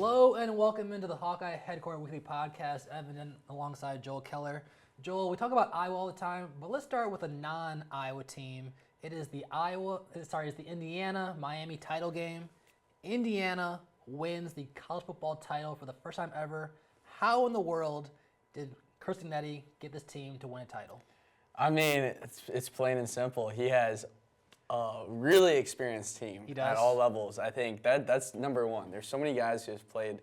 Hello and welcome into the Hawkeye Headquarters Weekly Podcast. Evan alongside Joel Kellar. Joel, we talk about Iowa all the time, but let's start with a non-Iowa team. It is the Indiana Miami title game. Indiana wins the college football title for the first time ever. How in the world did Kirsten get this team to win a title? I mean, it's plain and simple. He has a really experienced team at all levels. I think that's number one. There's so many guys who have played,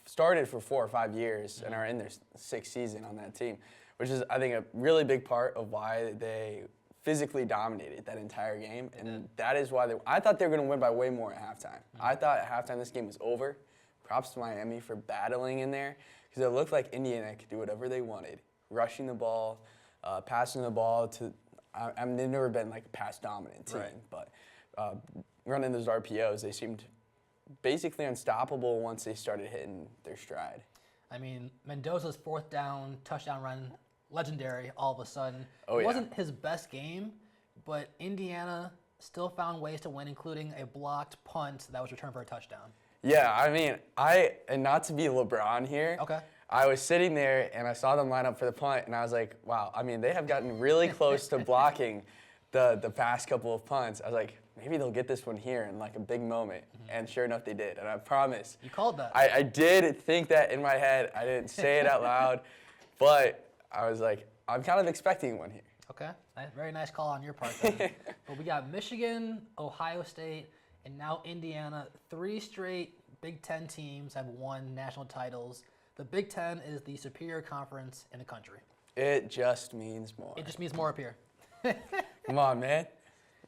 started for 4 or 5 years and are in their 6th season on that team, which is, I think, a really big part of why they physically dominated that entire game. And that is why I thought they were going to win by way more at halftime. I thought at halftime this game was over. Props to Miami for battling in there because it looked like Indiana could do whatever they wanted, rushing the ball, passing the ball to they've never been like a pass dominant team, but running those RPOs, they seemed basically unstoppable once they started hitting their stride. I mean, Mendoza's 4th down touchdown run, legendary all of a sudden. Oh, it wasn't his best game, but Indiana still found ways to win, including a blocked punt that was returned for a touchdown. Yeah, I mean, and not to be LeBron here. Okay. I was sitting there and I saw them line up for the punt, and I was like, wow, I mean, they have gotten really close to blocking the past couple of punts. I was like, maybe they'll get this one here in like a big moment. And sure enough, they did. And I promise. You called that. I did think that in my head. I didn't say it out loud, but I was like, I'm kind of expecting one here. Okay. Very nice call on your part then. But we got Michigan, Ohio State, and now Indiana. 3 straight Big Ten teams have won national titles. The Big Ten is the superior conference in the country. It just means more. It just means more up here. Come on, man.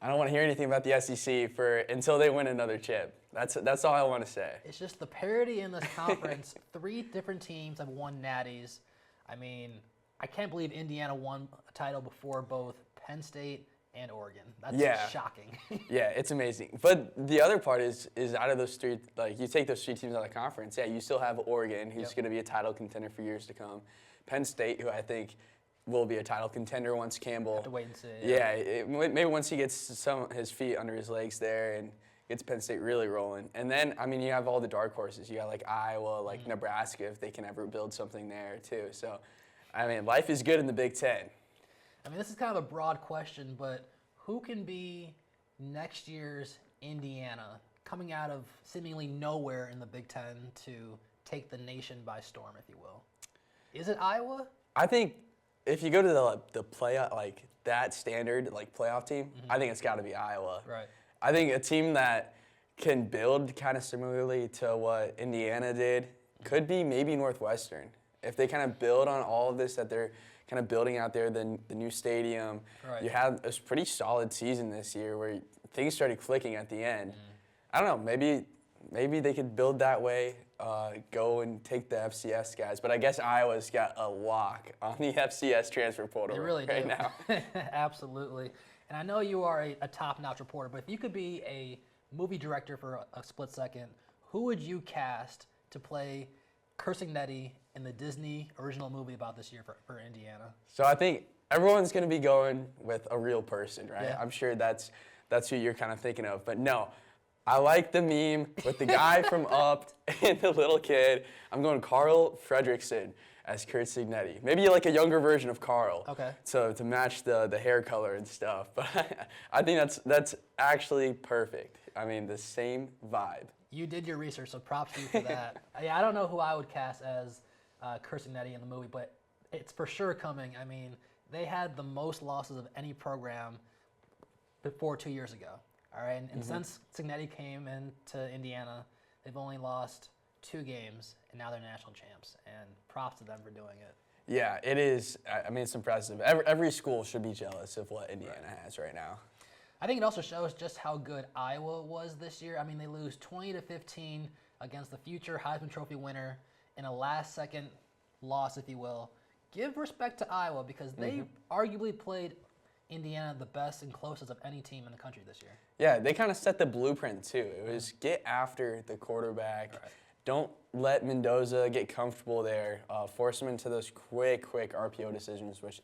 I don't want to hear anything about the SEC until they win another chip. That's all I want to say. It's just the parity in this conference. 3 different teams have won natties. I mean, I can't believe Indiana won a title before both Penn State and Oregon. That's shocking. Yeah, it's amazing. But the other part is out of those 3, like you take those 3 teams out of the conference, you still have Oregon, who's going to be a title contender for years to come. Penn State, who I think will be a title contender once Campbell. Have to wait and see. Maybe once he gets some of his feet under his legs there and gets Penn State really rolling. And then, I mean, you have all the dark horses. You got like Iowa, like Nebraska, if they can ever build something there too. So, I mean, life is good in the Big Ten. I mean, this is kind of a broad question, but who can be next year's Indiana coming out of seemingly nowhere in the Big Ten to take the nation by storm, if you will? Is it Iowa? I think if you go to the playoff, like that standard, like playoff team, I think it's got to be Iowa. Right. I think a team that can build kind of similarly to what Indiana did could be maybe Northwestern. If they kind of build on all of this that they're kind of building out there, the new stadium. Right. You had a pretty solid season this year where things started clicking at the end. I don't know, maybe they could build that way, go and take the FCS guys. But I guess Iowa's got a lock on the FCS transfer portal right now. Absolutely. And I know you are a top-notch reporter, but if you could be a movie director for a split second, who would you cast to play Kirsten in the Disney original movie about this year for Indiana? So I think everyone's going to be going with a real person, right? Yeah. I'm sure that's who you're kind of thinking of. But no, I like the meme with the guy from Up and the little kid. I'm going Carl Fredrickson as Kurt Signetti. Maybe like a younger version of Carl. Okay. So to match the hair color and stuff. But I think that's actually perfect. I mean, the same vibe. You did your research, so props to you for that. I don't know who I would cast as Kirsten in the movie, but it's for sure coming. I mean, they had the most losses of any program before 2 years ago. All right, and since Signetti came into Indiana, they've only lost 2 games, and now they're national champs. And props to them for doing it. Yeah, it is. I mean, it's impressive. Every school should be jealous of what Indiana has right now. I think it also shows just how good Iowa was this year. I mean, they lose 20-15 against the future Heisman Trophy winner in a last-second loss, if you will. Give respect to Iowa because they arguably played Indiana the best and closest of any team in the country this year. Yeah, they kind of set the blueprint too. It was get after the quarterback. Right. Don't let Mendoza get comfortable there. Force him into those quick RPO decisions, which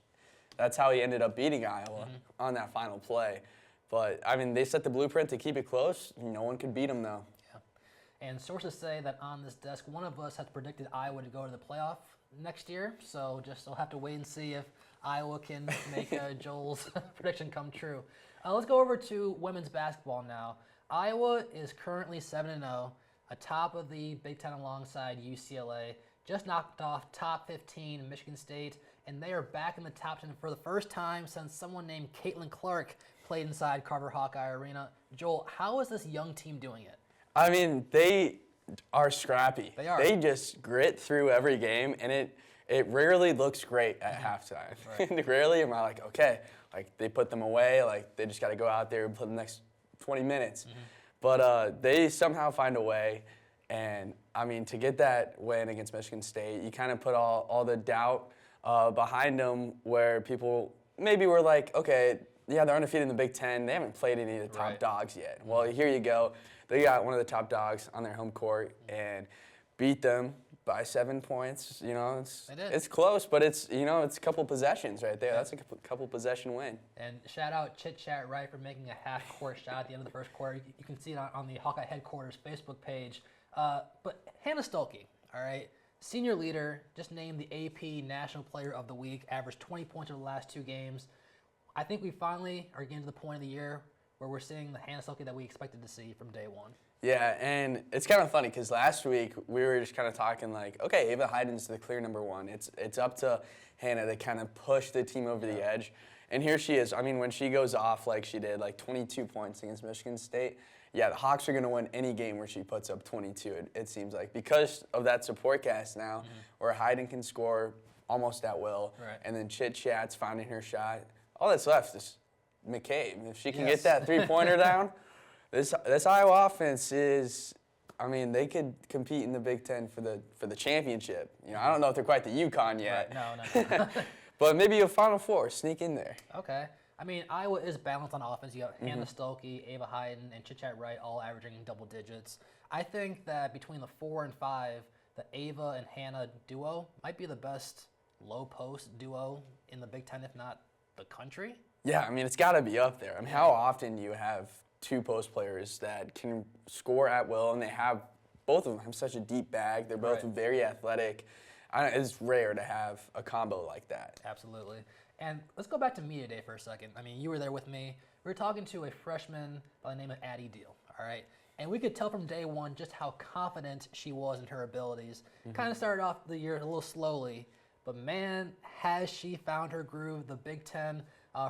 that's how he ended up beating Iowa on that final play. But, I mean, they set the blueprint to keep it close. No one could beat them, though. Yeah. And sources say that on this desk, one of us has predicted Iowa to go to the playoff next year. So we'll have to wait and see if Iowa can make Joel's prediction come true. Let's go over to women's basketball now. Iowa is currently 7-0, atop of the Big Ten alongside UCLA. Just knocked off top 15 Michigan State, and they are back in the top 10 for the first time since someone named Caitlin Clark played inside Carver Hawkeye Arena. Joel, how is this young team doing it? I mean, they are scrappy. They are. They just grit through every game, and it rarely looks great at halftime. Right. Rarely am I like, okay, like they put them away, like they just got to go out there and play the next 20 minutes. But they somehow find a way. And, I mean, to get that win against Michigan State, you kind of put all the doubt behind them where people maybe were like, okay, yeah, they're undefeated in the Big Ten. They haven't played any of the top dogs yet. Well, here you go. They got one of the top dogs on their home court and beat them by 7 points. You know, it's close, but it's a couple possessions right there. Yeah. That's a couple possession win. And shout out Chit Chat Right for making a half-court shot at the end of the first quarter. You can see it on the Hawkeye headquarters Facebook page. But Hannah Stuelke, all right, senior leader, just named the AP National Player of the Week, averaged 20 points over the last 2 games. I think we finally are getting to the point of the year where we're seeing the Hannah Stuelke that we expected to see from day one. Yeah, and it's kind of funny because last week we were just kind of talking like, okay, Ava Heiden's the clear number 1. It's up to Hannah to kind of push the team over the edge. And here she is. I mean, when she goes off like she did, like 22 points against Michigan State, yeah, the Hawks are going to win any game where she puts up 22, it seems like, because of that support cast now where Hayden can score almost at will, and then Chit Chat's finding her shot. All that's left is McCabe. If she can get that three-pointer down, this Iowa offense is, I mean, they could compete in the Big Ten for the championship. You know, I don't know if they're quite the UConn yet. Right. No. But maybe a Final Four, sneak in there. Okay. I mean, Iowa is balanced on offense. You got Hannah Stuelke, Ava Hayden, and Chit Chat Wright all averaging double digits. I think that between the 4 and 5, the Ava and Hannah duo might be the best low-post duo in the Big Ten, if not the country. Yeah, I mean, it's got to be up there. I mean, how often do you have 2 post players that can score at will, and they have, both of them have such a deep bag. They're both very athletic. It's rare to have a combo like that. Absolutely. And let's go back to Media Day for a second. I mean, you were there with me. We were talking to a freshman by the name of Addie Deal, all right? And we could tell from day one just how confident she was in her abilities. Kind of started off the year a little slowly, but man, has she found her groove, the Big Ten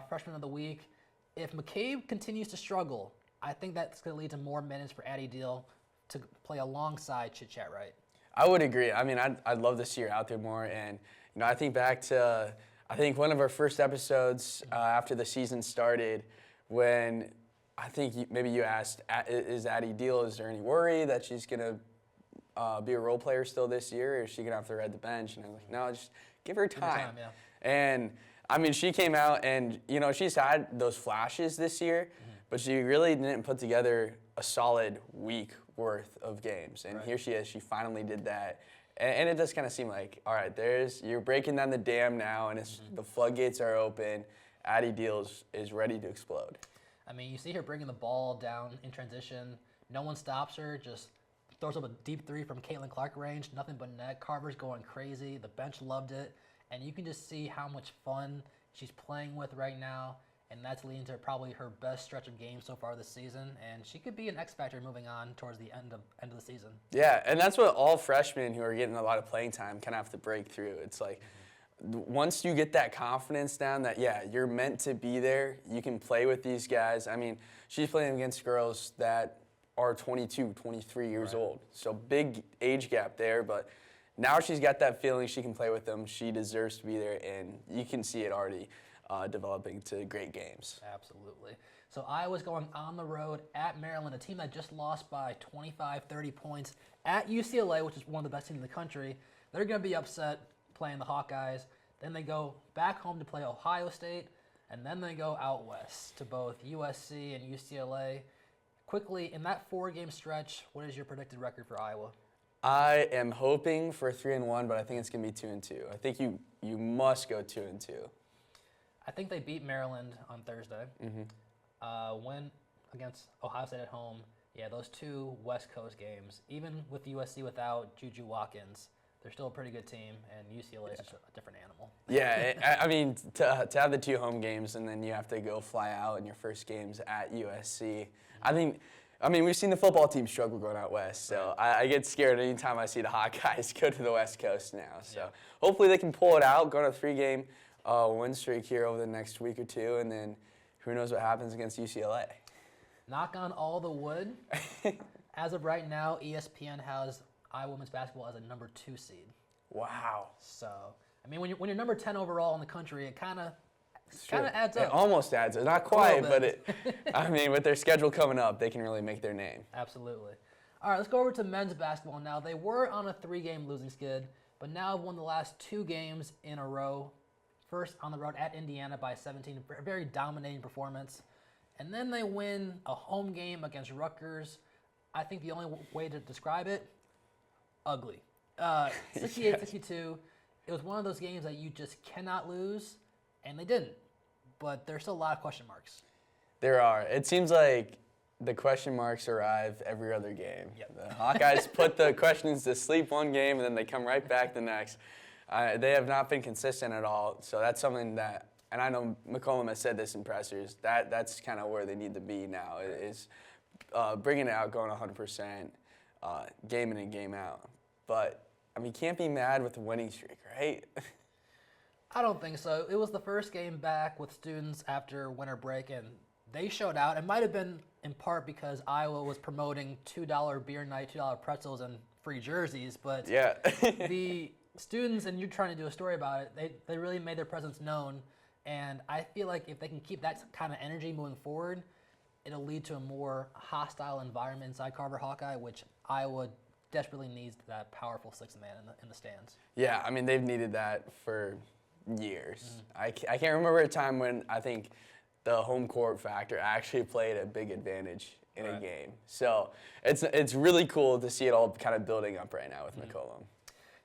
Freshman of the Week. If McCabe continues to struggle, I think that's going to lead to more minutes for Addie Deal to play alongside Chit Chat Wright. I would agree. I mean, I'd love to see her out there more. And, you know, I think back to, I think one of our first episodes after the season started when I think maybe you asked, is Addie Deal, is there any worry that she's going to be a role player still this year, or is she going to have to ride the bench? And I was like, no, just give her time. And, I mean, she came out and, you know, she's had those flashes this year, but she really didn't put together a solid week worth of games. And here she is. She finally did that. And it does kind of seem like, all right, you're breaking down the dam now, and the floodgates are open. Addie Deal is ready to explode. I mean, you see her bringing the ball down in transition. No one stops her, just throws up a deep 3 from Caitlin Clark range, nothing but net. Carver's going crazy. The bench loved it. And you can just see how much fun she's playing with right now. And that's leading to probably her best stretch of games so far this season. And she could be an X factor moving on towards the end of the season. Yeah, and that's what all freshmen who are getting a lot of playing time kind of have to break through. It's like once you get that confidence down that, yeah, you're meant to be there, you can play with these guys. I mean, she's playing against girls that are 22, 23 years old. So big age gap there, but now she's got that feeling she can play with them. She deserves to be there, and you can see it already developing to great games. Absolutely. So Iowa's going on the road at Maryland, a team that just lost by 25, 30 points at UCLA, which is one of the best teams in the country. They're going to be upset playing the Hawkeyes. Then they go back home to play Ohio State, and then they go out west to both USC and UCLA. Quickly, in that 4-game stretch, what is your predicted record for Iowa? I am hoping for 3-1, but I think it's going to be 2-2. I think you must go 2-2. I think they beat Maryland on Thursday. Win against Ohio State at home. Yeah, those two West Coast games, even with USC without Juju Watkins, they're still a pretty good team, and UCLA is just a different animal. Yeah, I mean, to have the 2 home games and then you have to go fly out in your first games at USC. I mean, we've seen the football team struggle going out west, so I get scared anytime I see the Hawkeyes go to the West Coast now. So hopefully they can pull it out, go on a 3-game win streak here over the next week or 2, and then who knows what happens against UCLA. Knock on all the wood. As of right now, ESPN has Iowa women's basketball as a number 2 seed. Wow. So, I mean, when you're number 10 overall in the country, it kind of adds up. It almost adds up. Not quite, but I mean, with their schedule coming up, they can really make their name. Absolutely. All right, let's go over to men's basketball now. They were on a 3-game losing skid, but now have won the last 2 games in a row. First on the road at Indiana by 17, a very dominating performance. And then they win a home game against Rutgers. I think the only way to describe it, ugly. 68-62. It was one of those games that you just cannot lose, and they didn't. But there's still a lot of question marks. There are. It seems like the question marks arrive every other game. Yep. The Hawkeyes put the questions to sleep one game, and then they come right back the next. They have not been consistent at all, so that's something that, and I know McCollum has said this in pressers, that's kind of where they need to be now, is bringing it out, going 100%, game in and game out. But, I mean, you can't be mad with the winning streak, right? I don't think so. It was the first game back with students after winter break, and they showed out. It might have been in part because Iowa was promoting $2 beer night, $2 pretzels, and free jerseys, but yeah. the students, and you're trying to do a story about it, they really made their presence known, and I feel like if they can keep that kind of energy moving forward, it'll lead to a more hostile environment inside Carver Hawkeye, which Iowa desperately needs that powerful 6th man in the stands. Yeah, I mean, they've needed that for years. I can't remember a time when I think the home court factor actually played a big advantage in a game. So it's really cool to see it all kind of building up right now with McCollum.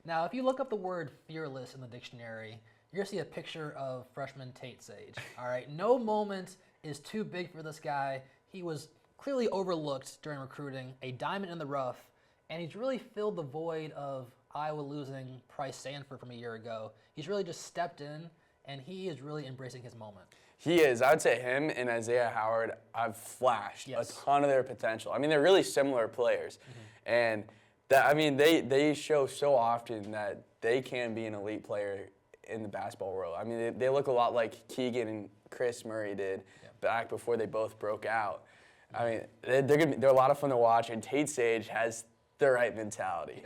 Now, if you look up the word fearless in the dictionary, you're going to see a picture of freshman Tate Sage. All right, no moment is too big for this guy. He was clearly overlooked during recruiting, a diamond in the rough, and he's really filled the void of Iowa losing Price Sanford from a year ago. He's really just stepped in, and he is really embracing his moment. He is. I would say him and Isaiah Howard have flashed a ton of their potential. I mean, they're really similar players. And that, I mean, they show so often that they can be an elite player in the basketball world. I mean, they look a lot like Keegan and Chris Murray did back before they both broke out. I mean, they're a lot of fun to watch, and Tate Sage has the right mentality.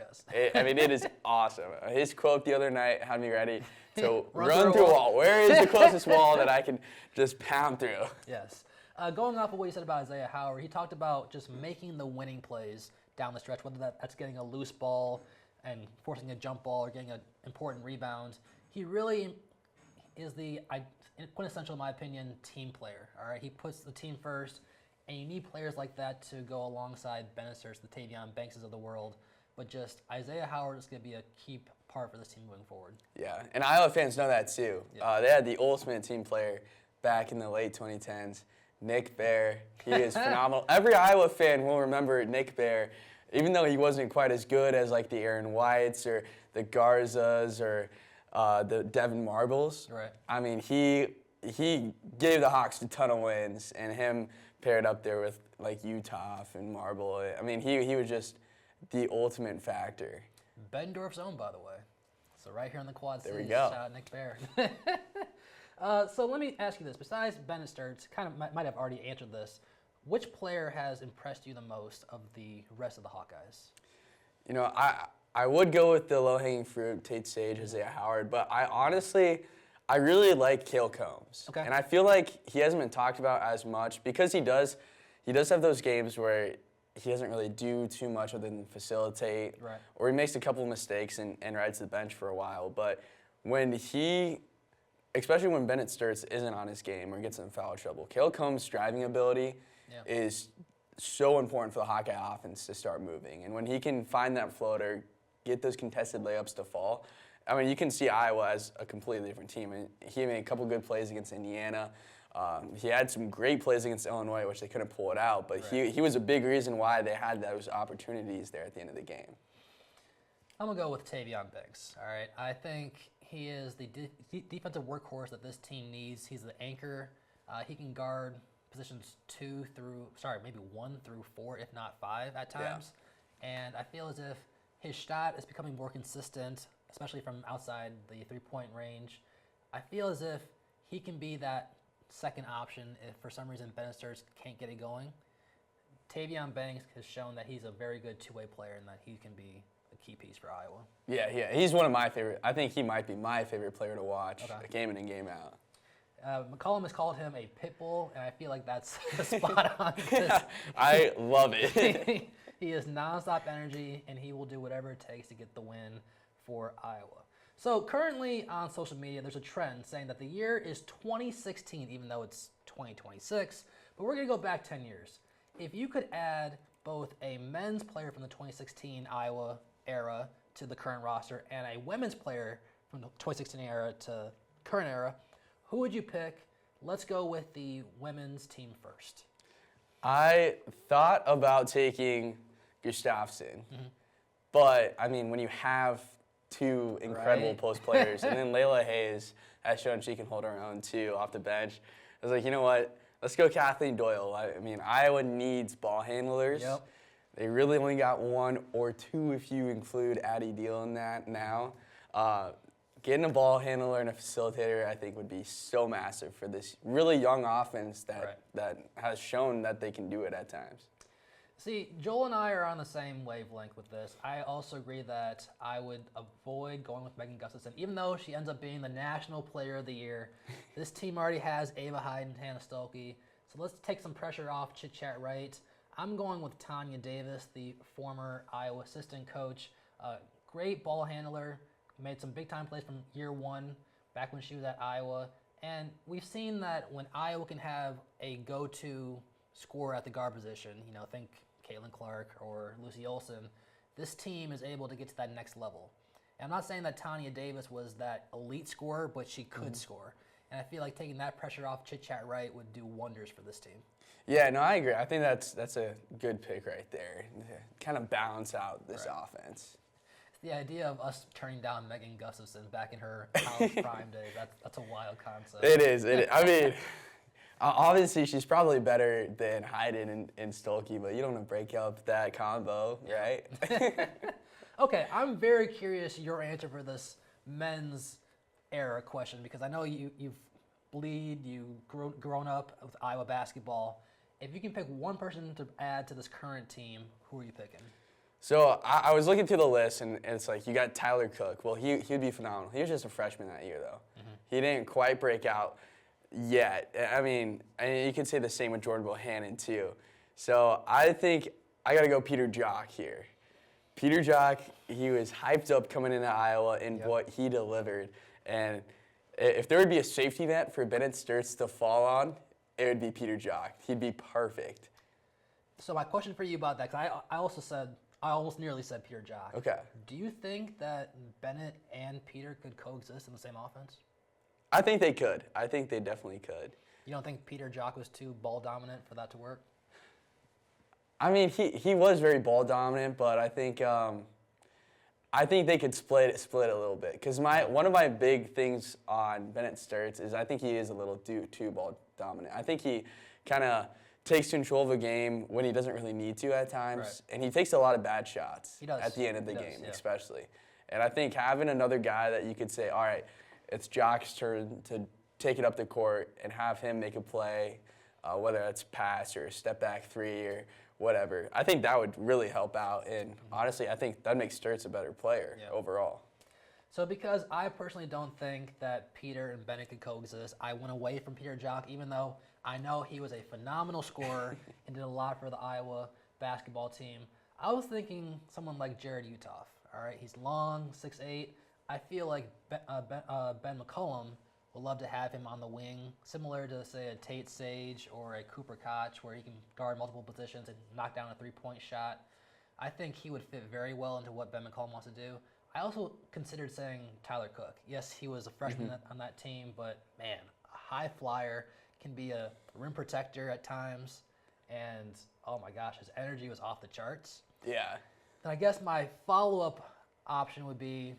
I mean, it is awesome. His quote the other night had me ready to run through a wall. Where is the closest wall that I can just pound through? Yes. Going off of what you said about Isaiah Howard, he talked about just making the winning plays down the stretch, whether that's getting a loose ball and forcing a jump ball or getting an important rebound. He really is the quintessential, in my opinion, team player. All right, he puts the team first, and you need players like that to go alongside Benesters, the Tavion Bankses of the world. But just Isaiah Howard is going to be a key part for this team moving forward. Yeah, and Iowa fans know that too. They had the ultimate team player back in the late 2010s, Nick Bear. He is phenomenal. Every Iowa fan will remember Nick Bear, even though he wasn't quite as good as like the Aaron Whites or the Garzas or the Devin Marbles. Right. I mean, he gave the Hawks a ton of wins, and him paired up there with like Utah and Marble. I mean, he was just the ultimate factor. Bettendorf's own, by the way. So right here in the Quad Cities. There we go. Shout out Nick Bear. So let me ask you this. Besides Bennett Sturts, kind of might have already answered this, which player has impressed you the most of the rest of the Hawkeyes? You know, I would go with the low-hanging fruit, Tate Sage, Isaiah Howard, but I really like Cale Combs. Okay. And I feel like he hasn't been talked about as much because he does have those games where he doesn't really do too much other than facilitate, right, or he makes a couple of mistakes and rides the bench for a while. But especially when Bennett Sturts isn't on his game or gets in foul trouble, Cale Combs' driving ability is so important for the Hawkeye offense to start moving. And when he can find that floater, get those contested layups to fall, I mean, you can see Iowa as a completely different team. And he made a couple good plays against Indiana. He had some great plays against Illinois, which they couldn't pull it out, but Right. he was a big reason why they had those opportunities there at the end of the game. I'm going to go with Tavion Banks. All right. I think he is the defensive workhorse that this team needs. He's the anchor. He can guard positions 1 through 4, if not 5 at times. And I feel as if his shot is becoming more consistent, especially from outside the three-point range. I feel as if he can be that second option if for some reason Bennett Sturts can't get it going. Tavion Banks has shown that he's a very good two-way player and that he can be a key piece for Iowa. Yeah, he's one of my favorite. I think he might be my favorite player to watch, game in and game out. McCollum has called him a pit bull, and I feel like that's spot on. I love it. He has nonstop energy, and he will do whatever it takes to get the win for Iowa. So currently on social media, there's a trend saying that the year is 2016, even though it's 2026. But we're going to go back 10 years. If you could add both a men's player from the 2016 Iowa era to the current roster and a women's player from the 2016 era to current era, who would you pick? Let's go with the women's team first. I thought about taking Gustafsson, but I mean, when you have two incredible post players, and then Layla Hayes has shown she can hold her own too off the bench, I was like, you know what? Let's go Kathleen Doyle. I mean, Iowa needs ball handlers. Yep. They really only got 1 or 2 if you include Addie Deal in that now. Getting a ball handler and a facilitator, I think, would be so massive for this really young offense that has shown that they can do it at times. See, Joel and I are on the same wavelength with this. I also agree that I would avoid going with Megan Gustafson, even though she ends up being the National Player of the Year. This team already has Ava Hyde and Hannah Stolke, so let's take some pressure off Chit Chat Right. I'm going with Tanya Davis, the former Iowa assistant coach. Great ball handler. Made some big-time plays from year 1 back when she was at Iowa. And we've seen that when Iowa can have a go-to scorer at the guard position, think Caitlin Clark or Lucy Olson, this team is able to get to that next level. And I'm not saying that Tanya Davis was that elite scorer, but she could score. And I feel like taking that pressure off Chit Chat Right would do wonders for this team. Yeah, no, I agree. I think that's a good pick right there. Kind of balance out this offense. The idea of us turning down Megan Gustafson back in her college prime days, that's a wild concept. It is. I mean, obviously she's probably better than Hayden and Stolke, but you don't want to break up that combo, right? Okay, I'm very curious your answer for this men's era question because I know you've grown up with Iowa basketball. If you can pick one person to add to this current team, who are you picking? So I was looking through the list, and it's like you got Tyler Cook. Well, he'd be phenomenal. He was just a freshman that year, though. He didn't quite break out yet. I mean, and you could say the same with Jordan Bohannon, too. So I think I got to go Peter Jock here. Peter Jock, he was hyped up coming into Iowa in what he delivered. And if there would be a safety net for Bennett Sturts to fall on, it would be Peter Jock. He'd be perfect. So my question for you about that, because I almost nearly said Peter Jock. Okay. Do you think that Bennett and Peter could coexist in the same offense? I think they could. I think they definitely could. You don't think Peter Jock was too ball dominant for that to work? I mean, he was very ball dominant, but I think they could split it a little bit. Because one of my big things on Bennett Sturts is I think he is a little too ball dominant. I think he kind of takes control of a game when he doesn't really need to at times, and he takes a lot of bad shots at the end of the game, especially. And I think having another guy that you could say, all right, it's Jock's turn to take it up the court and have him make a play, whether it's pass or step back 3 or whatever. I think that would really help out, and honestly, I think that makes Sturts a better player overall. So because I personally don't think that Peter and Bennett could coexist, I went away from Peter Jock, even though I know he was a phenomenal scorer and did a lot for the Iowa basketball team. I was thinking someone like Jared Utoff. All right, he's long, 6'8". I feel like Ben McCollum would love to have him on the wing, similar to, say, a Tate Sage or a Cooper Koch, where he can guard multiple positions and knock down a three-point shot. I think he would fit very well into what Ben McCollum wants to do. I also considered saying Tyler Cook. Yes, he was a freshman on that team, but, man, a high flyer, can be a rim protector at times, and oh my gosh, his energy was off the charts. Yeah. And I guess my follow-up option would be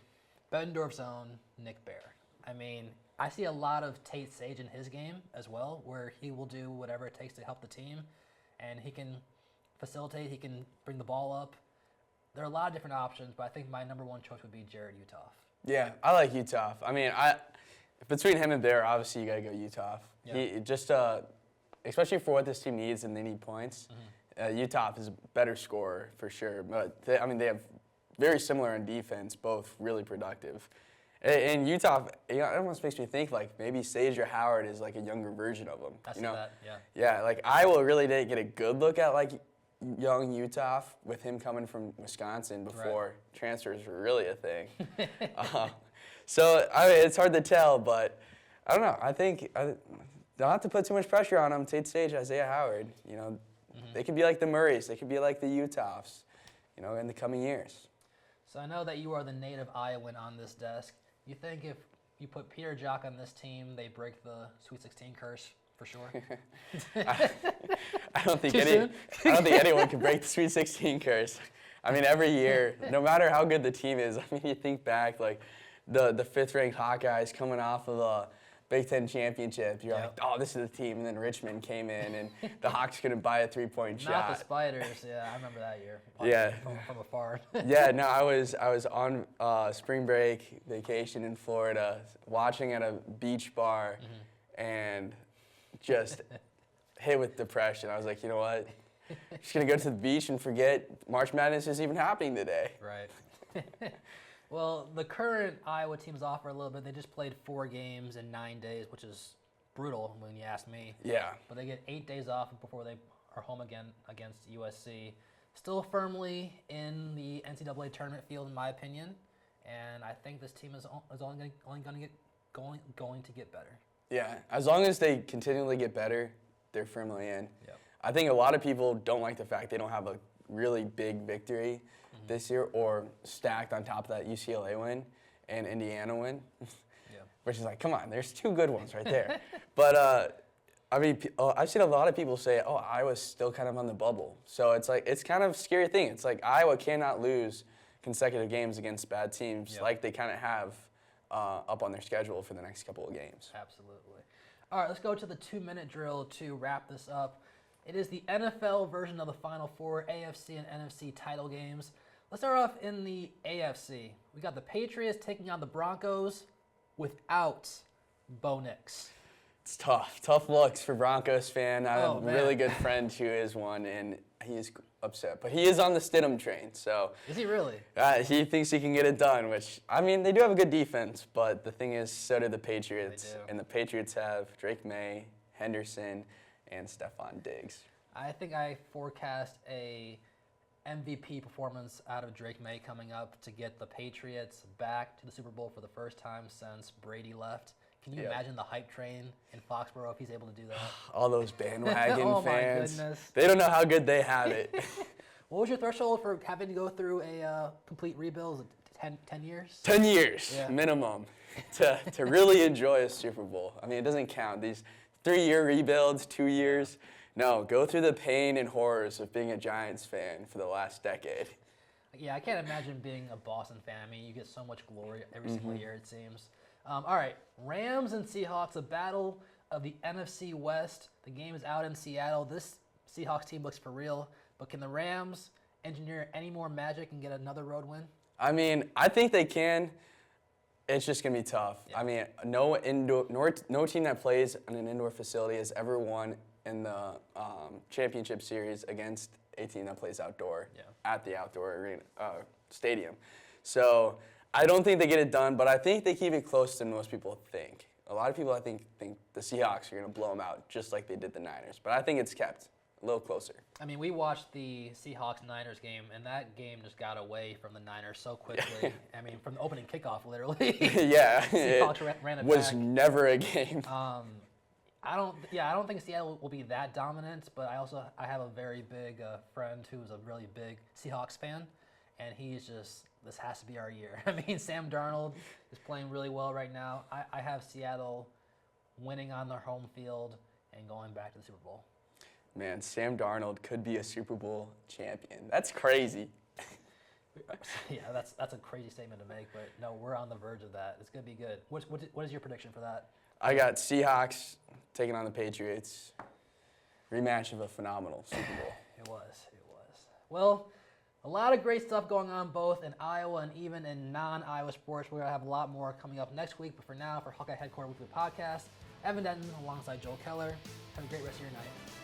Bettendorf's own Nick Bear. I mean, I see a lot of Tate Sage in his game as well, where he will do whatever it takes to help the team, and he can facilitate, he can bring the ball up. There are a lot of different options, but I think my number one choice would be Jared Uthoff. Yeah, I like Utah. I mean, between him and Bear, obviously you gotta go Utah. Yeah. He just, especially for what this team needs and they need points. Utah is a better scorer for sure. But they have very similar in defense, both really productive. And Utah, it almost makes me think like maybe Sage or Howard is like a younger version of him. I see that. Yeah. Yeah, like Iowa really didn't get a good look at like young Utah with him coming from Wisconsin before transfers were really a thing. So I mean, it's hard to tell, but I don't know. I think don't have to put too much pressure on them. Tate Sage, Isaiah Howard, they could be like the Murrays. They could be like the Utahs, in the coming years. So I know that you are the native Iowan on this desk. You think if you put Peter Jock on this team, they break the Sweet 16 curse for sure? I don't think anyone can break the Sweet 16 curse. I mean, every year, no matter how good the team is, I mean, you think back, like, the fifth-ranked Hawkeyes coming off of a Big Ten championship. You're like, oh, this is the team. And then Richmond came in, and the Hawks couldn't buy a three-point shot. Not the Spiders. Yeah, I remember that year. Yeah. From afar. Yeah, no, I was on spring break vacation in Florida, watching at a beach bar, and just hit with depression. I was like, you know what? Just going to go to the beach and forget March Madness is even happening today. Right. Well, the current Iowa team's off for a little bit. They just played 4 games in 9 days, which is brutal when you ask me. Yeah. But they get 8 days off before they are home again against USC. Still firmly in the NCAA tournament field, in my opinion. And I think this team is only going to get better. Yeah, as long as they continually get better, they're firmly in. Yep. I think a lot of people don't like the fact they don't have a really big victory this year, or stacked on top of that UCLA win and Indiana win, which is like, come on, there's 2 good ones right there. But I mean, I've seen a lot of people say, oh, Iowa's still kind of on the bubble. So it's like, it's kind of a scary thing. It's like Iowa cannot lose consecutive games against bad teams like they kind of have up on their schedule for the next couple of games. Absolutely. All right, let's go to the 2-minute drill to wrap this up. It is the NFL version of the Final Four, AFC and NFC title games. Let's start off in the AFC. We got the Patriots taking on the Broncos without Bo Nix. It's tough looks for Broncos fan. I have a man. really good friend who is one, and he's upset. But he is on the Stidham train, so. Is he really? He thinks he can get it done, which, I mean, they do have a good defense, but the thing is, so do the Patriots. They do. And the Patriots have Drake May, Henderson, and Stephon Diggs. I think I forecast a MVP performance out of Drake May coming up to get the Patriots back to the Super Bowl for the first time since Brady left. Can you imagine the hype train in Foxborough if he's able to do that? All those bandwagon Oh, my fans. goodness. They don't know how good they have it. What was your threshold for having to go through a complete rebuild? 10 years? 10 years minimum to really enjoy a Super Bowl. I mean, it doesn't count. These 3-year rebuilds, 2 years. No, go through the pain and horrors of being a Giants fan for the last decade. Yeah, I can't imagine being a Boston fan. I mean, you get so much glory every single year, it seems. All right, Rams and Seahawks, a battle of the NFC West. The game is out in Seattle. This Seahawks team looks for real, but can the Rams engineer any more magic and get another road win? I mean, I think they can. It's just gonna be tough. Yeah. I mean, no team that plays in an indoor facility has ever won in the championship series against a team that plays outdoor at the outdoor arena stadium. So I don't think they get it done, but I think they keep it closer than most people think. A lot of people, I think the Seahawks are gonna blow them out just like they did the Niners, but I think it's kept a little closer. I mean, we watched the Seahawks-Niners game, and that game just got away from the Niners so quickly. I mean, from the opening kickoff, literally. Yeah, Seahawks ran it was back. never a game. I don't think Seattle will be that dominant, but I have a very big friend who's a really big Seahawks fan, and he's just, this has to be our year. I mean, Sam Darnold is playing really well right now. I have Seattle winning on their home field and going back to the Super Bowl. Man, Sam Darnold could be a Super Bowl champion. That's crazy. Yeah, that's a crazy statement to make, but no, we're on the verge of that. It's going to be good. What is your prediction for that? I got Seahawks taking on the Patriots. Rematch of a phenomenal Super Bowl. It was. Well, a lot of great stuff going on both in Iowa and even in non-Iowa sports. We're going to have a lot more coming up next week, but for now, for Hawkeye Headquarters Weekly Podcast, Evan Denton alongside Joel Kellar. Have a great rest of your night.